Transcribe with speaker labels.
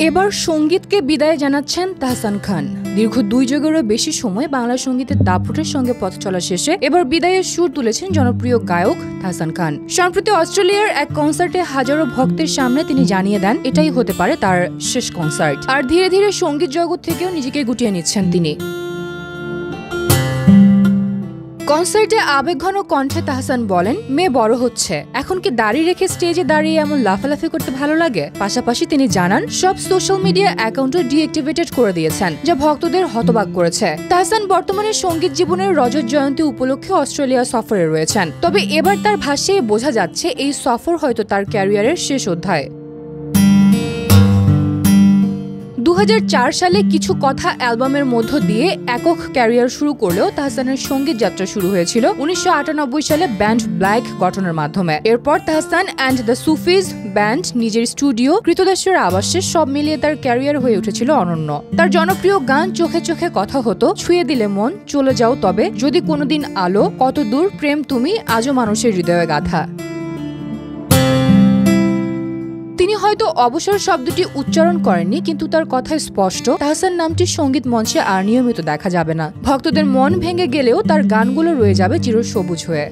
Speaker 1: এবার সঙ্গীতকে বিদায় জানাচ্ছেন তাহসান খান। দীর্ঘ 2 যুগেরও বেশি সময় বাংলা সঙ্গীতের দাপটের সঙ্গে পথ চলা শেষে এবার বিদায়ের সুর তুলেছেন জনপ্রিয় গায়ক তাহসান খান। সম্প্রতি অস্ট্রেলিয়ার এক কনসার্টে হাজারো ভক্তের সামনে তিনি জানিয়ে দেন এটাই হতে পারে তার শেষ কনসার্ট। আর ধীরে ধীরে সঙ্গীত জগৎ থেকেও নিজেকে গুটিয়ে নিচ্ছেন তিনি। কনসার্টে আবেগঘন কণ্ঠে তাহসান বলেন, মেয়ে বড় হচ্ছে, এখন কি দাড়ি রেখে স্টেজে দাঁড়িয়ে এমন লাফালাফি করতে ভালো লাগে। পাশাপাশি তিনি জানান সব সোশ্যাল মিডিয়া অ্যাকাউন্টও ডিঅ্যাক্টিভেটেড করে দিয়েছেন, যা ভক্তদের হতবাক করেছে। তাহসান বর্তমানে সঙ্গীত জীবনের রজত জয়ন্তী উপলক্ষে অস্ট্রেলিয়া সফরে রয়েছেন। তবে এবার তার ভাষ্যে বোঝা যাচ্ছে এই সফর হয়তো তার ক্যারিয়ারের শেষ অধ্যায়। 2004 সালে কিছু কথা অ্যালবামের মধ্য দিয়ে একক ক্যারিয়ার শুরু করলেও তাহসানের সঙ্গীত যাত্রা শুরু হয়েছিল 1998 সালে ব্যান্ড ব্ল্যাক গঠনের মাধ্যমে। এরপর তাহসান অ্যান্ড দ্য সুফিজ ব্যান্ড নিজের স্টুডিও, কৃতদাসের আবাসে সব মিলিয়ে তার ক্যারিয়ার হয়ে উঠেছিল অনন্য। তার জনপ্রিয় গান চোখে চোখে কথা হতো, ছুঁয়ে দিলে মন, চলে যাও তবে, যদি কোনোদিন আলো, কত দূর, প্রেম তুমি, আজও মানুষের হৃদয়ে গাথা। তিনি হয়তো অবসর শব্দটি উচ্চারণ করেননি, কিন্তু তার কথায় স্পষ্ট তাহসান নামটি সঙ্গীত মঞ্চে আর নিয়মিত দেখা যাবে না। ভক্তদের মন ভেঙে গেলেও তার গানগুলো রয়ে যাবে চিরসবুজ হয়ে।